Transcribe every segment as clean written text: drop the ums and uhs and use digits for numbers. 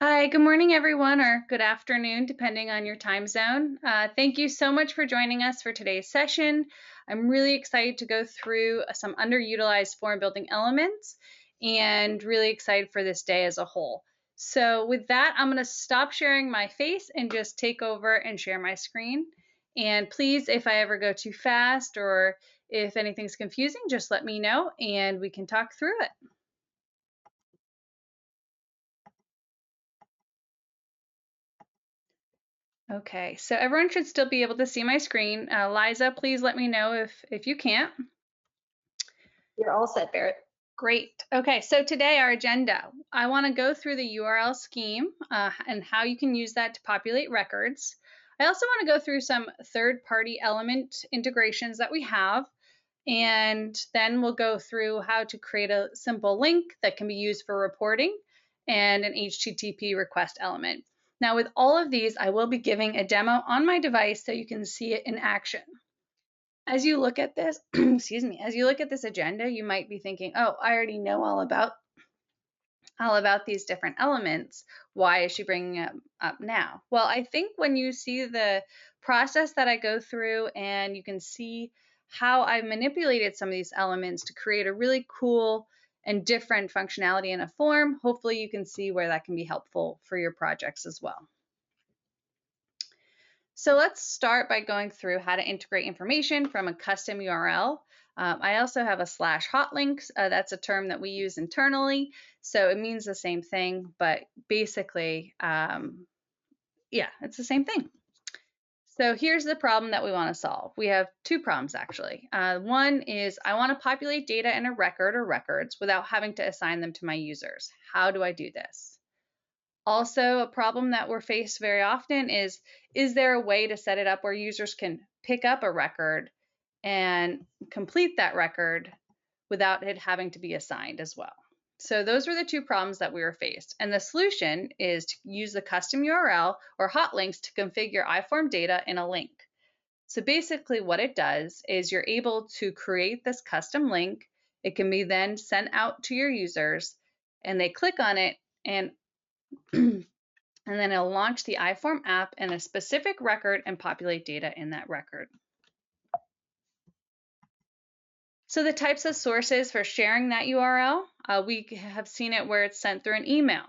Hi, good morning, everyone, or good afternoon, depending on your time zone. Thank you so much for joining us for today's session. I'm really excited to go through some underutilized form building elements and really excited for this day as a whole. So with that, I'm going to stop sharing my face and just take over and share my screen. And please, if I ever go too fast or if anything's confusing, just let me know and we can talk through it. Okay, so everyone should still be able to see my screen. Liza, please let me know if you can't. You're all set, Berit. Great. Okay, so today our agenda. I want to go through the URL scheme and how you can use that to populate records. I also want to go through some third-party element integrations that we have, and then we'll go through how to create a simple link that can be used for reporting and an HTTP request element. Now with all of these, I will be giving a demo on my device so you can see it in action. As you look at this, excuse me, as you look at this agenda, you might be thinking, oh, I already know all about these different elements. Why is she bringing it up now? Well, I think when you see the process that I go through and you can see how I've manipulated some of these elements to create a really cool and different functionality in a form, hopefully you can see where that can be helpful for your projects as well. So let's start by going through how to integrate information from a custom URL. I also have a /hot links. That's a term that we use internally. So it means the same thing, but basically, yeah, it's the same thing. So here's the problem that we want to solve. We have two problems actually. One is I want to populate data in a record or records without having to assign them to my users. How do I do this? Also, a problem that we're faced very often is there a way to set it up where users can pick up a record and complete that record without it having to be assigned as well? So those were the two problems that we were faced. And the solution is to use the custom URL or hot links to configure iForm data in a link. So basically what it does is you're able to create this custom link. It can be then sent out to your users and they click on it and and then it'll launch the iForm app in a specific record and populate data in that record. So the types of sources for sharing that URL, we have seen it where it's sent through an email.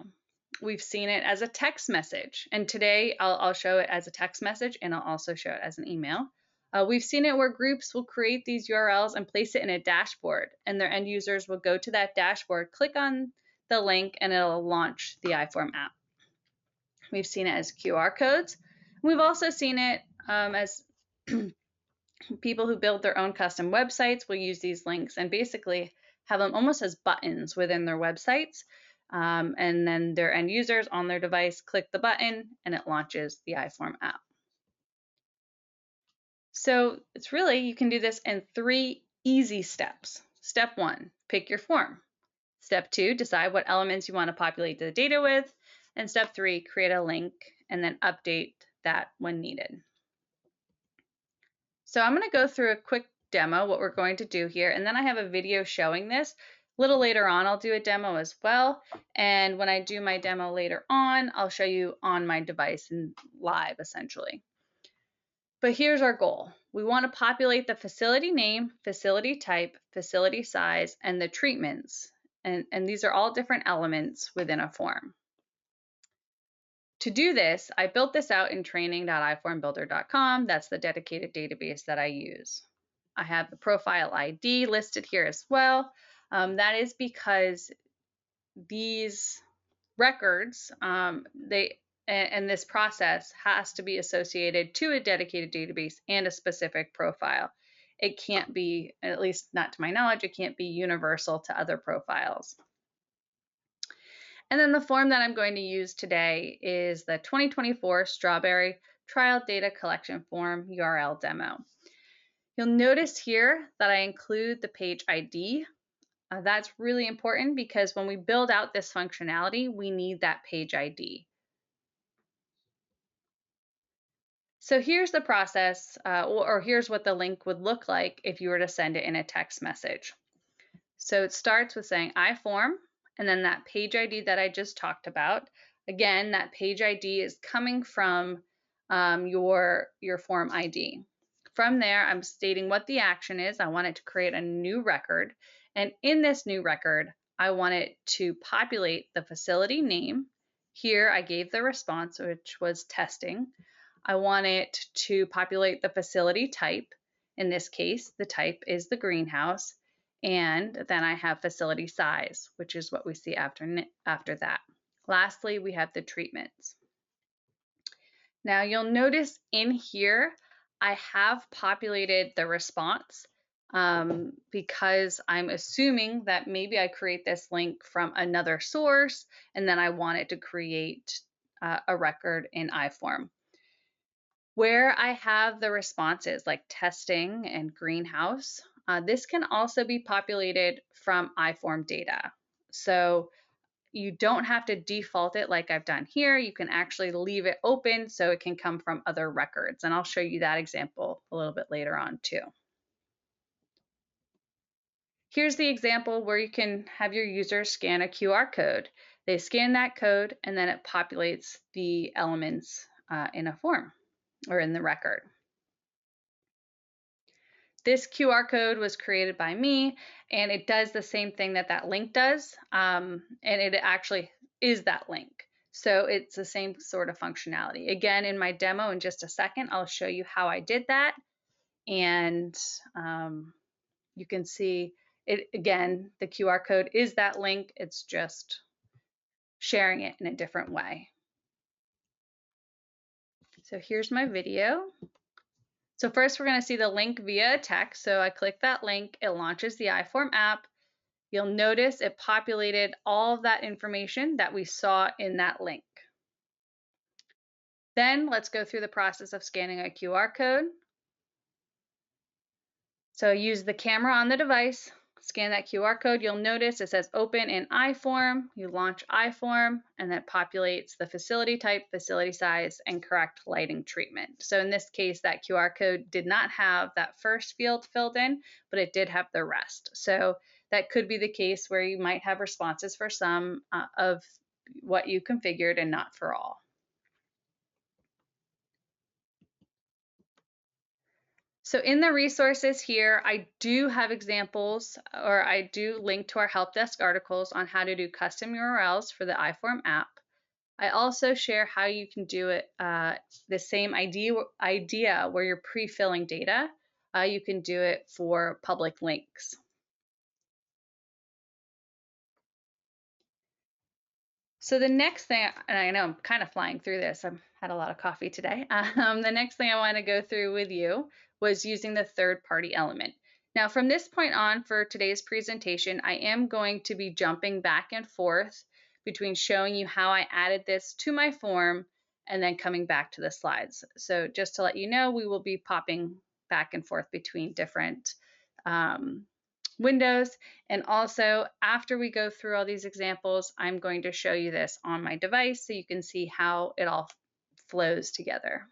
We've seen it as a text message, and today I'll show it as a text message and I'll also show it as an email. We've seen it where groups will create these URLs and place it in a dashboard, and their end users will go to that dashboard, click on the link, and it'll launch the iForm app. We've seen it as QR codes. We've also seen it as people who build their own custom websites will use these links and basically have them almost as buttons within their websites. And then their end users on their device click the button and it launches the iForm app. So it's really, you can do this in 3 easy steps. Step 1, pick your form. Step 2, decide what elements you want to populate the data with. And step 3, create a link and then update that when needed. So I'm going to go through a quick demo, what we're going to do here, and then I have a video showing this. A little later on, I'll do a demo as well. And when I do my demo later on, I'll show you on my device and live essentially. But here's our goal. We want to populate the facility name, facility type, facility size, and the treatments. And these are all different elements within a form. To do this, I built this out in training.iformbuilder.com. That's the dedicated database that I use. I have the profile ID listed here as well. That is because these records, and this process has to be associated to a dedicated database and a specific profile. It can't be, at least not to my knowledge, it can't be universal to other profiles. And then the form that I'm going to use today is the 2024 Strawberry Trial Data Collection Form URL demo. You'll notice here that I include the page ID. That's really important because when we build out this functionality, we need that page ID. So here's the process, or here's what the link would look like if you were to send it in a text message. So it starts with saying iForm, and then that page ID that I just talked about. Again, that page ID is coming from your form ID. From there, I'm stating what the action is. I want it to create a new record. And in this new record, I want it to populate the facility name. Here, I gave the response, which was testing. I want it to populate the facility type. In this case, the type is the greenhouse. And then I have facility size, which is what we see after that. Lastly, we have the treatments. Now you'll notice in here, I have populated the response because I'm assuming that maybe I create this link from another source and then I want it to create a record in iForm. Where I have the responses like testing and greenhouse, this can also be populated from iForm data. So you don't have to default it like I've done here. You can actually leave it open so it can come from other records. And I'll show you that example a little bit later on too. Here's the example where you can have your users scan a QR code. They scan that code and then it populates the elements in a form or in the record. This QR code was created by me and it does the same thing that that link does. And it actually is that link. So it's the same sort of functionality. Again, in my demo in just a second, I'll show you how I did that. And you can see it again, the QR code is that link. It's just sharing it in a different way. So here's my video. So first we're going to see the link via text. So I click that link, it launches the iForm app. You'll notice it populated all of that information that we saw in that link. Then let's go through the process of scanning a QR code. So use the camera on the device, scan that QR code. You'll notice it says open in iForm. You launch iForm and that populates the facility type, facility size, and correct lighting treatment. So in this case, that QR code did not have that first field filled in, but it did have the rest. So that could be the case where you might have responses for some of what you configured and not for all. So in the resources here, I do have examples, or I do link to our help desk articles on how to do custom URLs for the iForm app. I also share how you can do it the same idea where you're pre-filling data. You can do it for public links. So the next thing, and I know I'm kind of flying through this, I've had a lot of coffee today. The next thing I want to go through with you was using the third-party element. Now from this point on for today's presentation, I am going to be jumping back and forth between showing you how I added this to my form and then coming back to the slides. So just to let you know, we will be popping back and forth between different windows. And also after we go through all these examples, I'm going to show you this on my device so you can see how it all flows together.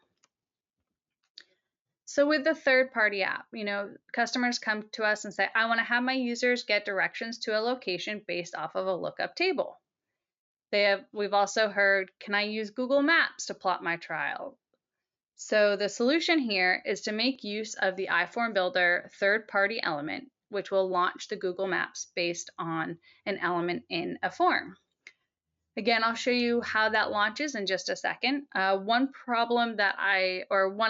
So with the third-party app, customers come to us and say, I want to have my users get directions to a location based off of a lookup table. We've also heard, can I use Google Maps to plot my trial? So the solution here is to make use of the iFormBuilder third-party element, which will launch the Google Maps based on an element in a form. Again, I'll show you how that launches in just a second. One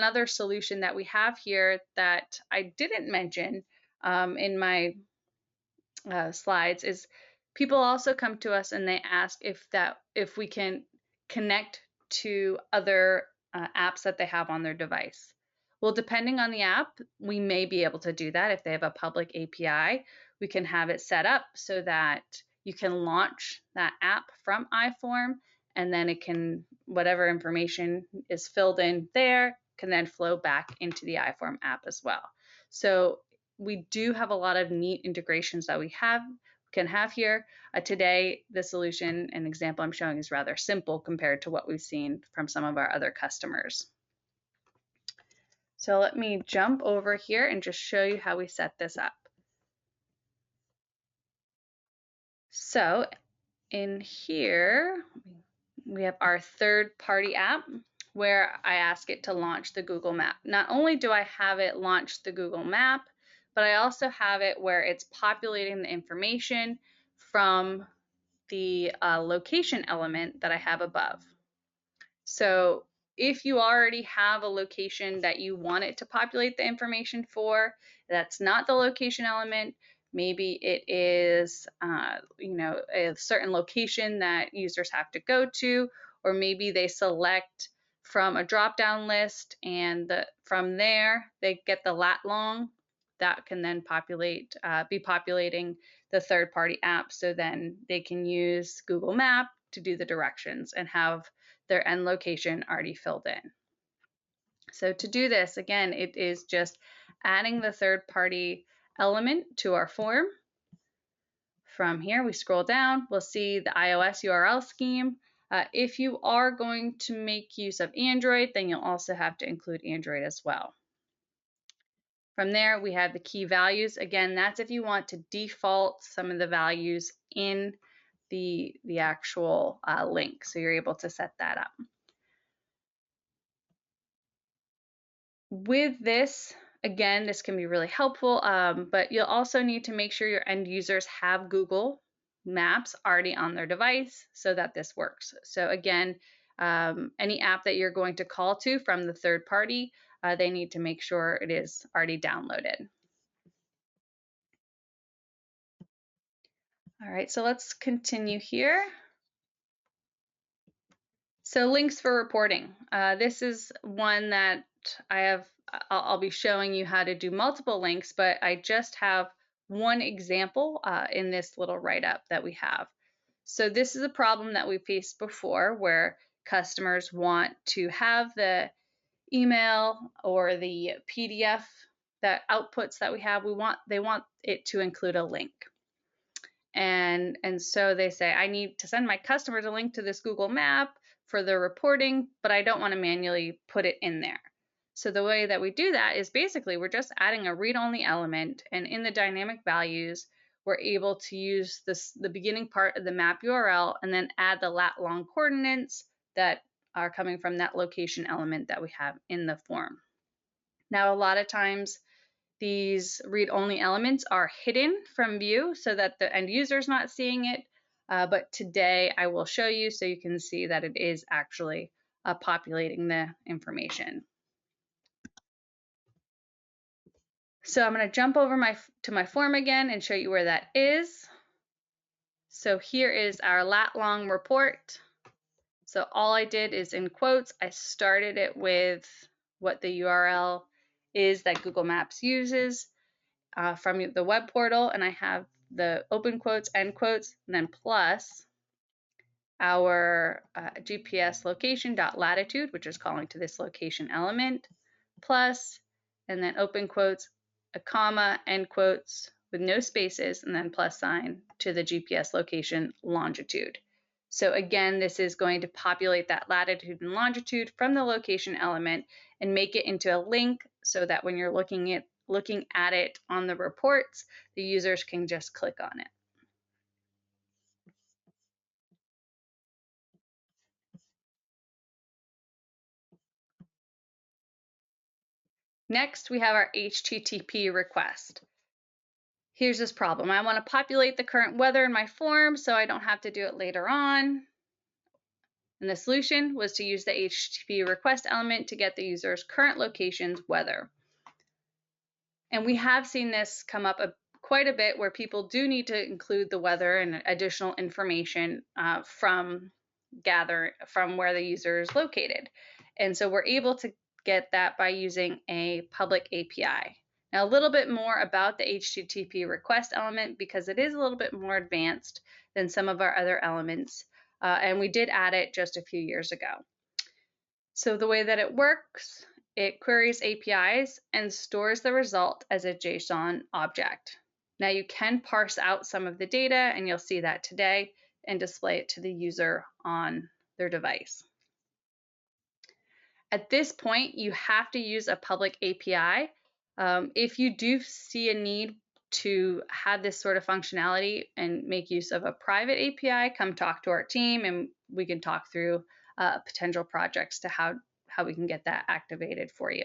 other solution that we have here that I didn't mention in my slides is people also come to us and they ask if we can connect to other apps that they have on their device. Well, depending on the app, we may be able to do that. If they have a public API, we can have it set up so that you can launch that app from iForm, and then whatever information is filled in there can then flow back into the iForm app as well. So we do have a lot of neat integrations that we can have here. Today, the solution and example I'm showing is rather simple compared to what we've seen from some of our other customers. So let me jump over here and just show you how we set this up. So in here, we have our third-party app where I ask it to launch the Google Map. Not only do I have it launch the Google Map, but I also have it where it's populating the information from the location element that I have above. So if you already have a location that you want it to populate the information for, that's not the location element. Maybe it is, a certain location that users have to go to, or maybe they select from a drop-down list, and from there they get the lat long that can then be populating the third-party app. So then they can use Google Map to do the directions and have their end location already filled in. So to do this, again, it is just adding the third-party element to our form. From here, we scroll down, we'll see the iOS URL scheme. If you are going to make use of Android, then you'll also have to include Android as well. From there, we have the key values. Again, that's if you want to default some of the values in the actual link. So you're able to set that up. With this, again, this can be really helpful, but you'll also need to make sure your end users have Google Maps already on their device so that this works. So again, any app that you're going to call to from the third party, they need to make sure it is already downloaded. All right, so let's continue here. So links for reporting. This is one that I'll be showing you how to do multiple links, but I just have one example in this little write-up that we have. So this is a problem that we faced before where customers want to have the email or the PDF, that outputs that we have, they want it to include a link. And so they say, I need to send my customers a link to this Google Map for their reporting, but I don't want to manually put it in there. So the way that we do that is basically we're just adding a read-only element, and in the dynamic values, we're able to use the beginning part of the map URL and then add the lat long coordinates that are coming from that location element that we have in the form. Now, a lot of times these read-only elements are hidden from view so that the end user is not seeing it, but today I will show you so you can see that it is actually populating the information. So I'm going to jump over to my form again and show you where that is. So here is our lat long report. So all I did is, in quotes, I started it with what the URL is that Google Maps uses from the web portal, and I have the open quotes, end quotes, and then plus our GPS location dot latitude, which is calling to this location element, plus, and then open quotes, a comma, end quotes with no spaces, and then plus sign to the GPS location longitude. So again, this is going to populate that latitude and longitude from the location element and make it into a link so that when you're looking at it on the reports, the users can just click on it. Next, we have our HTTP request. Here's this problem. I want to populate the current weather in my form so I don't have to do it later on. And the solution was to use the HTTP request element to get the user's current location's weather. And we have seen this come up quite a bit where people do need to include the weather and additional information from where the user is located. And so we're able to get that by using a public API. Now, a little bit more about the HTTP request element, because it is a little bit more advanced than some of our other elements, and we did add it just a few years ago. So the way that it works, it queries APIs and stores the result as a JSON object. Now you can parse out some of the data, and you'll see that today, and display it to the user on their device. At this point, you have to use a public API. If you do see a need to have this sort of functionality and make use of a private API, come talk to our team and we can talk through potential projects to how we can get that activated for you.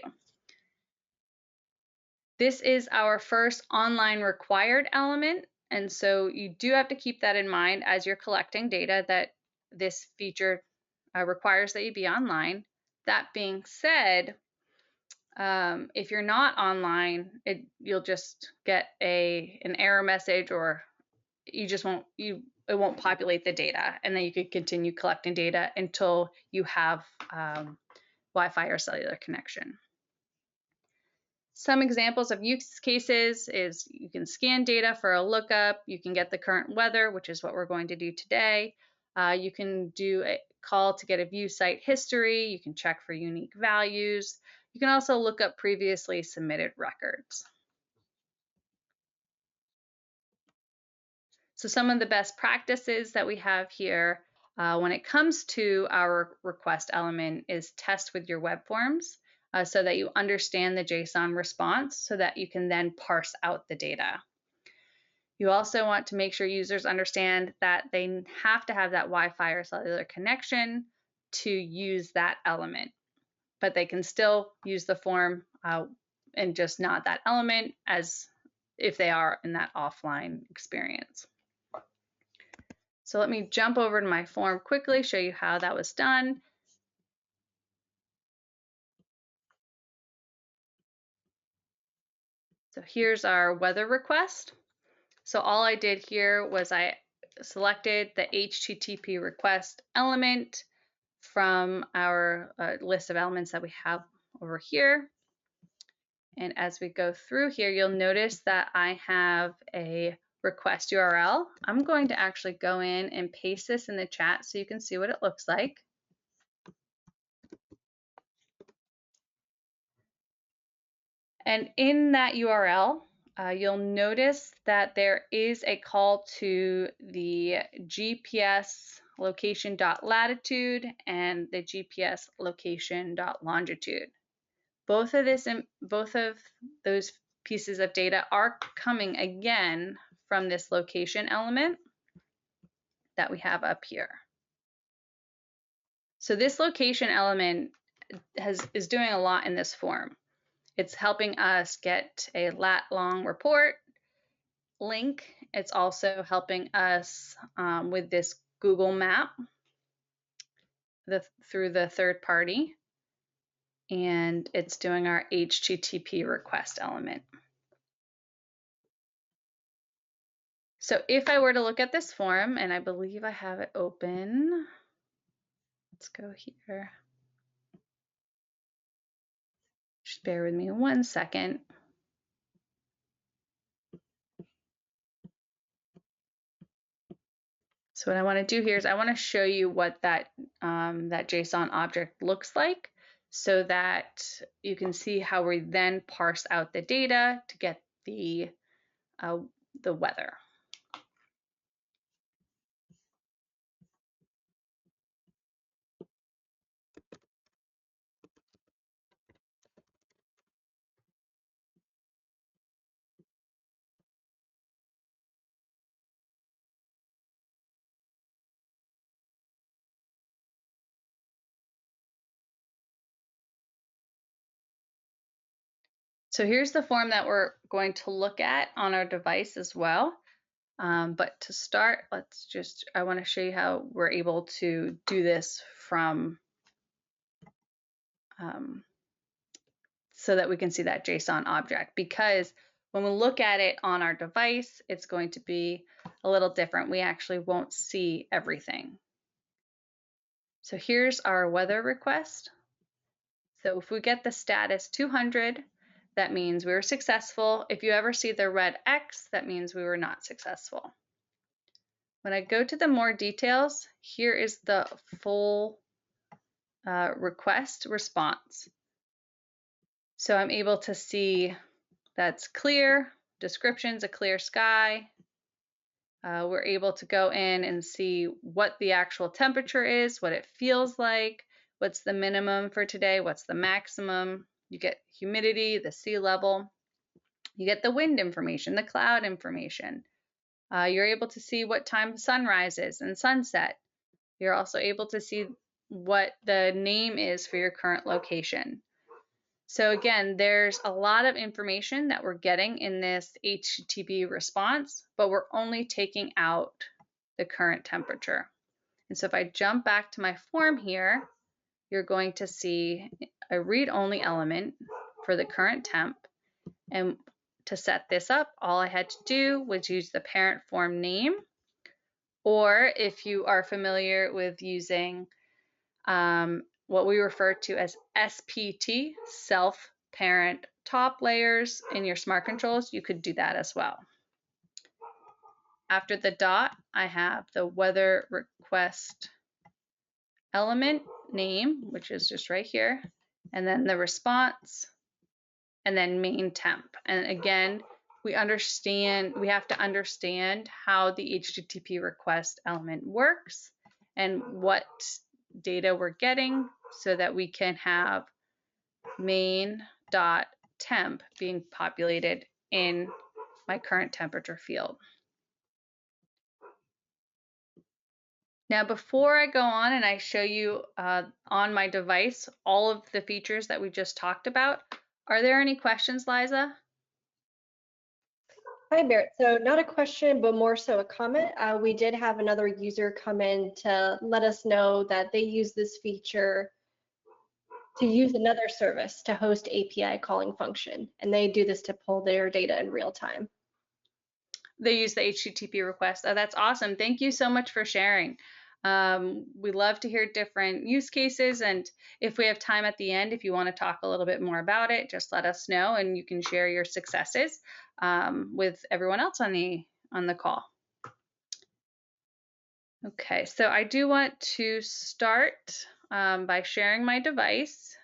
This is our first online required element, and so you do have to keep that in mind as you're collecting data, that this feature requires that you be online. That being said, if you're not online, you'll just get an error message, or it won't populate the data, and then you could continue collecting data until you have Wi-Fi or cellular connection. Some examples of use cases is you can scan data for a lookup, you can get the current weather, which is what we're going to do today. You can do a call to get a view site history, you can check for unique values. You can also look up previously submitted records. So some of the best practices that we have here when it comes to our request element is test with your web forms so that you understand the JSON response so that you can then parse out the data. You also want to make sure users understand that they have to have that Wi-Fi or cellular connection to use that element, but they can still use the form and just not that element as if they are in that offline experience. So let me jump over to my form quickly, show you how that was done. So here's our weather request. So all I did here was I selected the HTTP request element from our list of elements that we have over here. And as we go through here, you'll notice that I have a request URL. I'm going to actually go in and paste this in the chat so you can see what it looks like. And in that URL, you'll notice that there is a call to the GPS location.latitude and the GPS location.longitude. Both of those pieces of data are coming again from this location element that we have up here. So this location element is doing a lot in this form. It's helping us get a lat-long report link. It's also helping us with this Google map through the third party. And it's doing our HTTP request element. So if I were to look at this form, and I believe I have it open, let's go here. Just bear with me 1 second. So what I want to do here is I want to show you what that JSON object looks like so that you can see how we then parse out the data to get the weather. So here's the form that we're going to look at on our device as well. But to start, I want to show you how we're able to do this from so that we can see that JSON object, because when we look at it on our device, it's going to be a little different. We actually won't see everything. So here's our weather request. So if we get the status 200, that means we were successful. If you ever see the red X, that means we were not successful. When I go to the more details, here is the full request response. So I'm able to see that's clear, descriptions, a clear sky. We're able to go in and see what the actual temperature is, what it feels like, what's the minimum for today, what's the maximum. You get humidity, the sea level. You get the wind information, the cloud information. You're able to see what time sunrise is and sunset. You're also able to see what the name is for your current location. So again, there's a lot of information that we're getting in this HTTP response, but we're only taking out the current temperature. And so if I jump back to my form here, you're going to see a read-only element for the current temp. And to set this up, all I had to do was use the parent form name, or if you are familiar with using what we refer to as SPT, self parent top layers in your smart controls, you could do that as well. After the dot, I have the weather request element name, which is just right here, and then the response, and then main temp. And again, we have to understand how the HTTP request element works and what data we're getting so that we can have main.temp being populated in my current temperature field. Now, before I go on and I show you on my device all of the features that we just talked about, are there any questions, Liza? Hi, Berit. So not a question, but more so a comment. We did have another user come in to let us know that they use this feature to use another service to host API calling function, and they do this to pull their data in real time. They use the HTTP request. Oh, that's awesome. Thank you so much for sharing. We love to hear different use cases, and if we have time at the end, if you want to talk a little bit more about it, just let us know and you can share your successes with everyone else on the call. Okay, so I do want to start by sharing my device,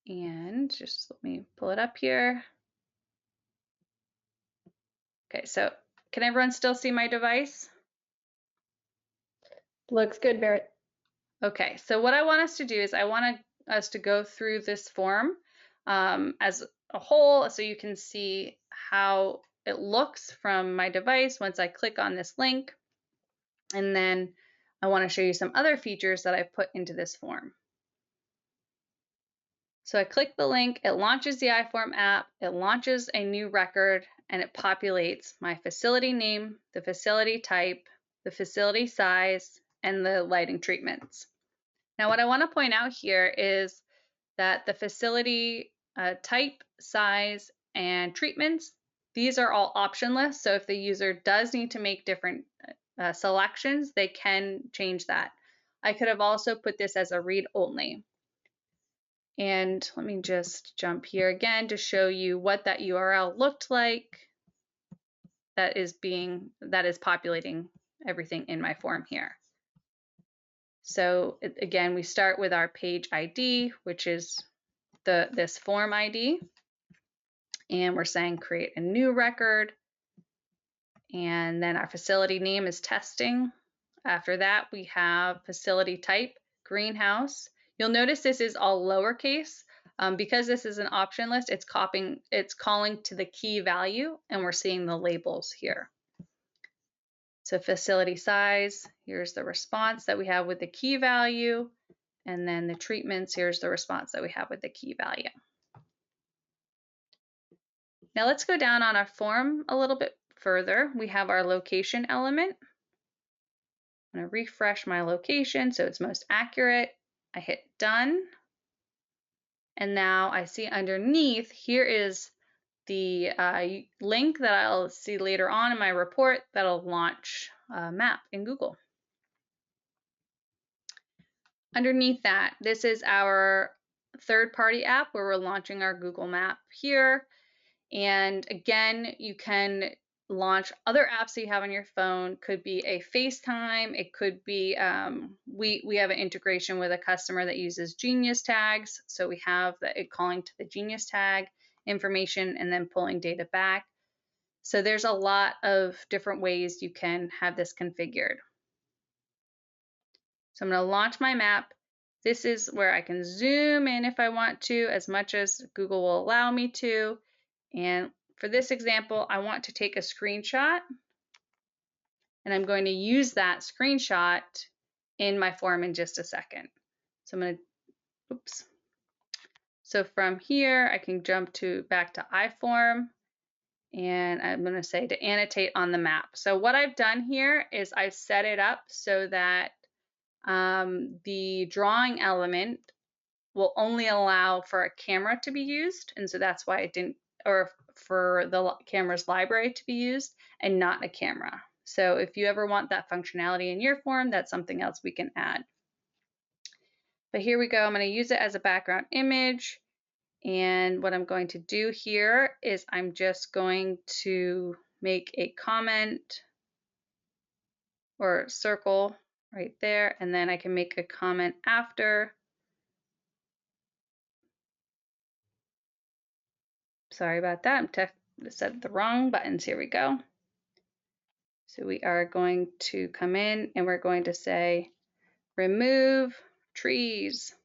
and just let me pull it up here. Okay, so can everyone still see my device? Looks good, Berit. Okay, so what I want us to do is I want us to go through this form as a whole so you can see how it looks from my device once I click on this link. And then I want to show you some other features that I've put into this form. So I click the link, it launches the iForm app, it launches a new record, and it populates my facility name, the facility type, the facility size, and the lighting treatments. Now, what I want to point out here is that the facility type, size, and treatments, these are all optionless. So if the user does need to make different selections, they can change that. I could have also put this as a read only. And let me just jump here again to show you what that URL looked like that is populating everything in my form here. So again, we start with our page ID, which is this form ID, and we're saying create a new record, and then our facility name is testing. After that, we have facility type, greenhouse. You'll notice this is all lowercase. Because this is an option list, it's calling to the key value, and we're seeing the labels here. So facility size, here's the response that we have with the key value, and then the treatments, here's the response that we have with the key value. Now let's go down on our form a little bit further. We have our location element. I'm going to refresh my location so it's most accurate. I hit done. And now I see underneath here is the link that I'll see later on in my report that'll launch a map in Google. Underneath that, this is our third-party app where we're launching our Google map here. And again, you can launch other apps that you have on your phone. Could be a FaceTime. It could be, we have an integration with a customer that uses Genius tags. So we have it calling to the Genius tag information and then pulling data back. So there's a lot of different ways you can have this configured. So I'm going to launch my map. This is where I can zoom in if I want to, as much as Google will allow me to. And for this example, I want to take a screenshot, and I'm going to use that screenshot in my form in just a second. So I'm going to, oops. So from here, I can jump back to iForm, and I'm going to say to annotate on the map. So what I've done here is I've set it up so that the drawing element will only allow for a camera to be used, and so that's why it didn't, or for the camera's library to be used and not a camera. So if you ever want that functionality in your form, that's something else we can add. But here we go. I'm going to use it as a background image, and what I'm going to do here is I'm just going to make a comment or circle right there, and then I can make a comment after. Sorry about that, I set the wrong buttons. Here we go. So we are going to come in and we're going to say remove trees.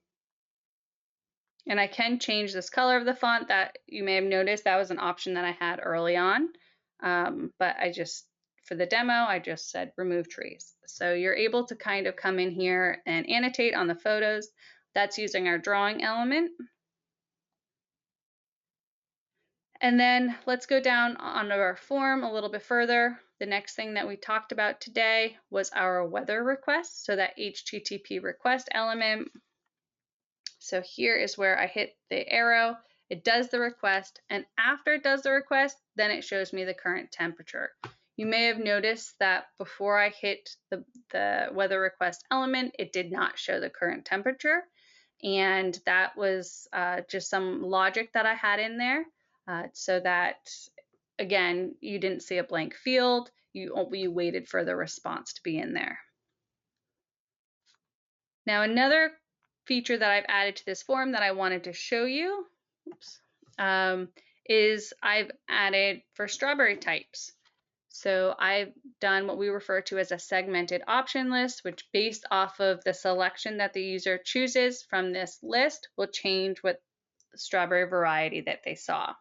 And I can change this color of the font. That you may have noticed that was an option that I had early on. But for the demo, I just said remove trees. So you're able to kind of come in here and annotate on the photos. That's using our drawing element. And then let's go down onto our form a little bit further. The next thing that we talked about today was our weather request, so that HTTP request element. So here is where I hit the arrow. It does the request, and after it does the request, then it shows me the current temperature. You may have noticed that before I hit the weather request element, it did not show the current temperature, and that was just some logic that I had in there. So that, again, you didn't see a blank field, you waited for the response to be in there. Now, another feature that I've added to this form that I wanted to show you is I've added for strawberry types. So I've done what we refer to as a segmented option list, which based off of the selection that the user chooses from this list will change what strawberry variety that they saw.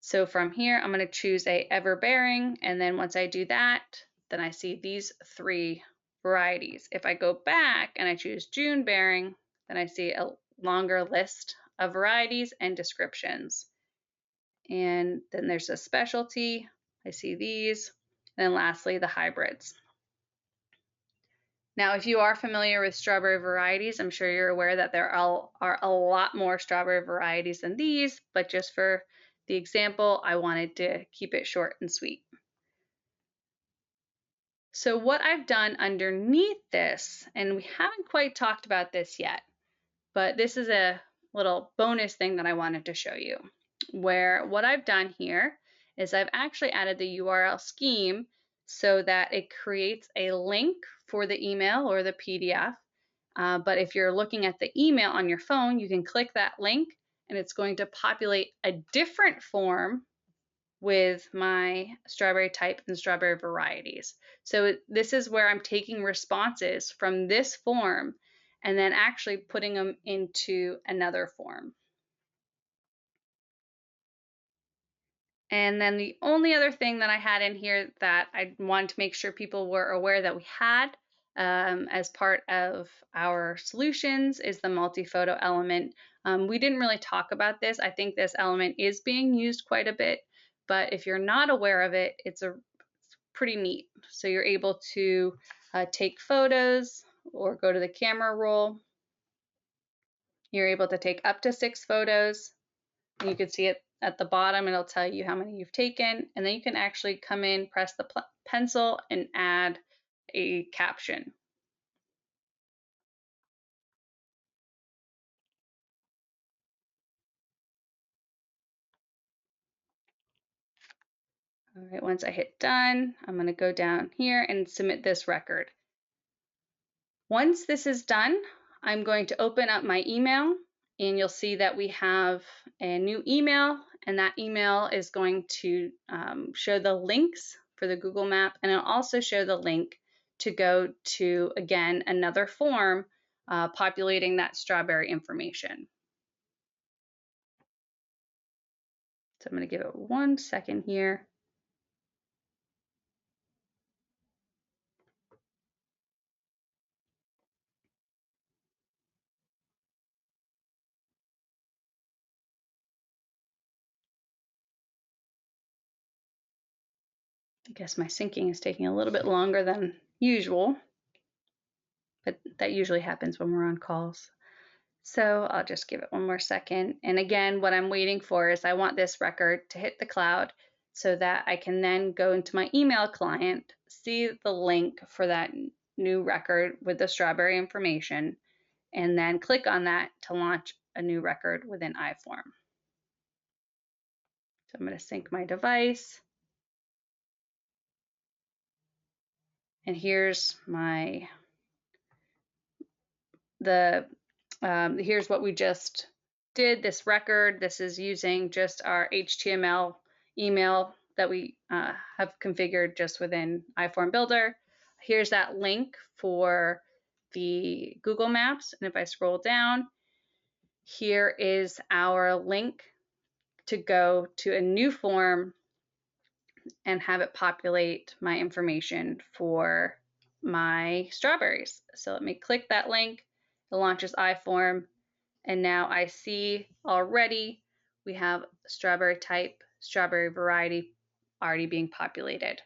So from here, I'm going to choose a ever-bearing, and then once I do that, then I see these 3 varieties. If I go back and I choose June-bearing, then I see a longer list of varieties and descriptions. And then there's a specialty, I see these, and then lastly, the hybrids. Now, if you are familiar with strawberry varieties, I'm sure you're aware that there are a lot more strawberry varieties than these, but just for the example, I wanted to keep it short and sweet. So what I've done underneath this, and we haven't quite talked about this yet, but this is a little bonus thing that I wanted to show you, where what I've done here is I've actually added the URL scheme so that it creates a link for the email or the PDF. But if you're looking at the email on your phone, you can click that link and it's going to populate a different form with my strawberry type and strawberry varieties. So this is where I'm taking responses from this form and then actually putting them into another form. And then the only other thing that I had in here that I wanted to make sure people were aware that we had as part of our solutions is the multi-photo element. We didn't really talk about this. I think this element is being used quite a bit, but if you're not aware of it, it's pretty neat. So you're able to take photos or go to the camera roll. You're able to take up to 6 photos. You can see it at the bottom, it'll tell you how many you've taken, and then you can actually come in, press the pencil, and add a caption. All right, once I hit done, I'm going to go down here and submit this record. Once this is done, I'm going to open up my email, and you'll see that we have a new email, and that email is going to show the links for the Google Map, and it'll also show the link to go to, again, another form populating that strawberry information. So I'm going to give it 1 second here. I guess my syncing is taking a little bit longer than usual, but that usually happens when we're on calls. So I'll just give it 1 more second. And again, what I'm waiting for is I want this record to hit the cloud so that I can then go into my email client, see the link for that new record with the strawberry information, and then click on that to launch a new record within iForm. So I'm going to sync my device. And here's here's what we just did, this record. This is using just our HTML email that we have configured just within iFormBuilder. Here's that link for the Google Maps. And if I scroll down, here is our link to go to a new form and have it populate my information for my strawberries. So let me click that link. It launches iForm, and now I see already we have strawberry type, strawberry variety already being populated.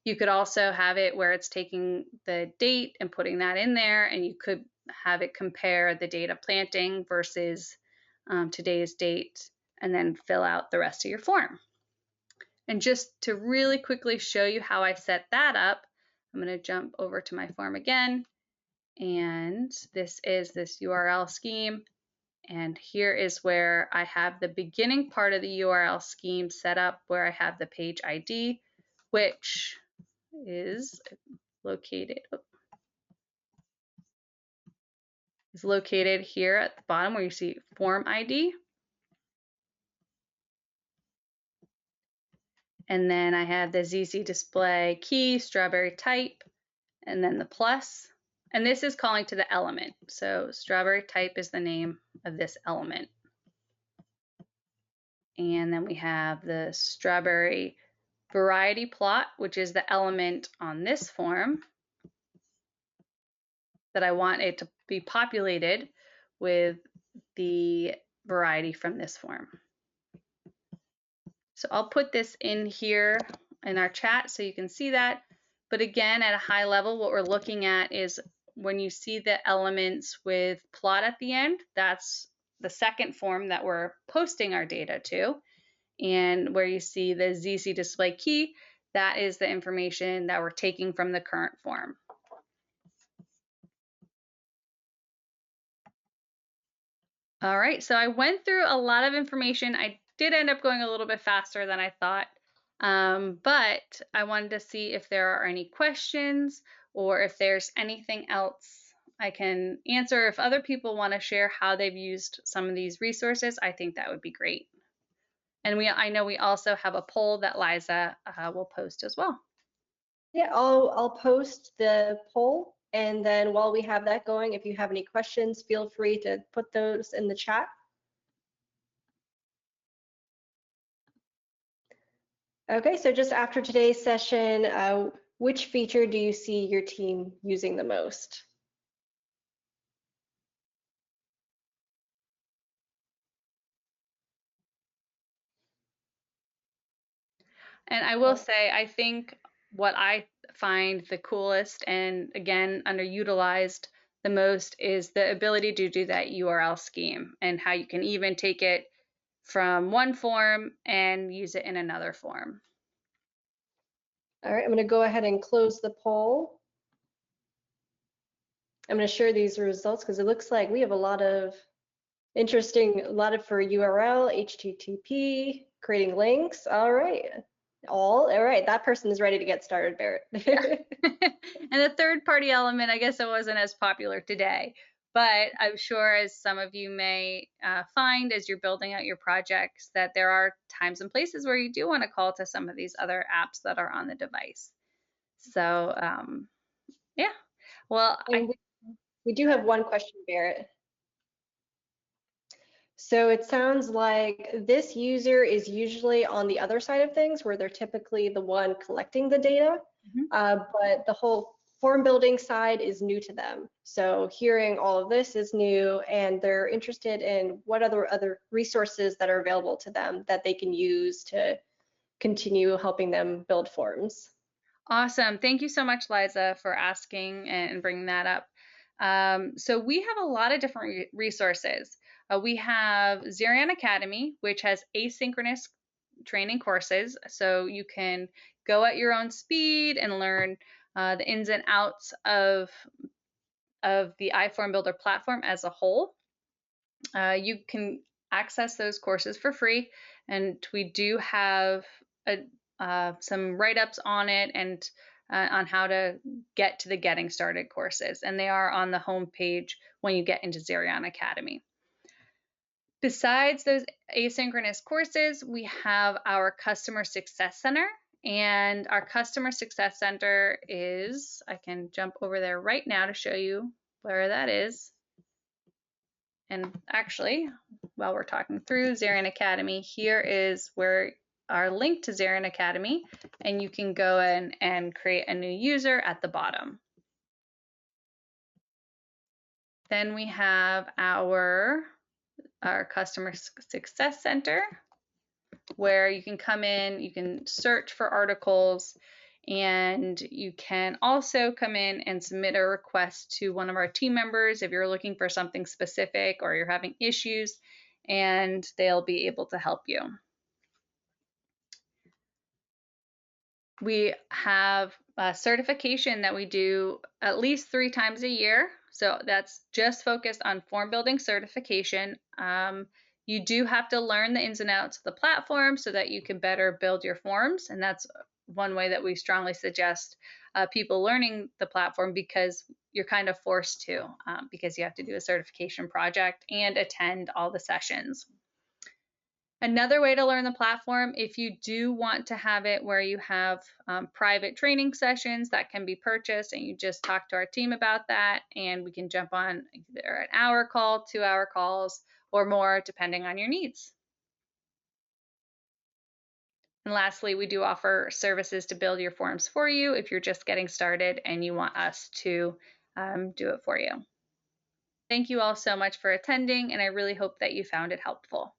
You could also have it where it's taking the date and putting that in there, and you could have it compare the date of planting versus today's date, and then fill out the rest of your form. And just to really quickly show you how I set that up, I'm going to jump over to my form again. And this is this URL scheme. And here is where I have the beginning part of the URL scheme set up, where I have the page ID, which is located here at the bottom where you see form ID. And then I have the ZC display key, strawberry type, and then the plus. And this is calling to the element. So strawberry type is the name of this element. And then we have the strawberry variety plot, which is the element on this form that I want it to be populated with the variety from this form. So I'll put this in here in our chat so you can see that. But again, at a high level, what we're looking at is when you see the elements with plot at the end, that's the second form that we're posting our data to. And where you see the ZC display key, that is the information that we're taking from the current form. All right, so I went through a lot of information. I did end up going a little bit faster than I thought, but I wanted to see if there are any questions or if there's anything else I can answer. If other people want to share how they've used some of these resources, I think that would be great. And I know we also have a poll that Liza will post as well. Yeah, I'll post the poll, and then while we have that going, if you have any questions, feel free to put those in the chat. Okay, so just after today's session, which feature do you see your team using the most? And I will say, I think what I find the coolest and again underutilized the most is the ability to do that URL scheme and how you can even take it from one form and use it in another form. All right, I'm going to go ahead and close the poll. I'm going to share these results because it looks like we have a lot of interesting, a lot of for URL, HTTP, creating links. All right. All right, that person is ready to get started, Berit. And the third party element, I guess it wasn't as popular today, but I'm sure as some of you may find as you're building out your projects that there are times and places where you do want to call to some of these other apps that are on the device. So yeah, well, we do have one question, Berit. So it sounds like this user is usually on the other side of things where they're typically the one collecting the data, Mhm. but the whole form building side is new to them. So hearing all of this is new, and they're interested in what other resources that are available to them that they can use to continue helping them build forms. Awesome. Thank you so much, Liza, for asking and bringing that up. So we have a lot of different resources. We have Zerion Academy, which has asynchronous training courses, so you can go at your own speed and learn the ins and outs of the iFormBuilder platform as a whole. You can access those courses for free, and we do have some write-ups on it and on how to get to the getting started courses, and they are on the home page when you get into Zerion Academy. Besides those asynchronous courses, we have our Customer Success Center, and our Customer Success Center is, I can jump over there right now to show you where that is. And actually, while we're talking through Zerion Academy, here is where our link to Zerion Academy, and you can go in and create a new user at the bottom. Then we have our Customer Success Center, where you can come in, you can search for articles, and you can also come in and submit a request to one of our team members if you're looking for something specific or you're having issues, and they'll be able to help you. We have a certification that we do at least 3 times a year. So that's just focused on form building certification. You do have to learn the ins and outs of the platform so that you can better build your forms. And that's one way that we strongly suggest people learning the platform, because you're kind of forced to, because you have to do a certification project and attend all the sessions. Another way to learn the platform, if you do want to have it where you have private training sessions that can be purchased, and you just talk to our team about that, and we can jump on either an hour call, 2-hour calls, or more, depending on your needs. And lastly, we do offer services to build your forms for you if you're just getting started and you want us to do it for you. Thank you all so much for attending, and I really hope that you found it helpful.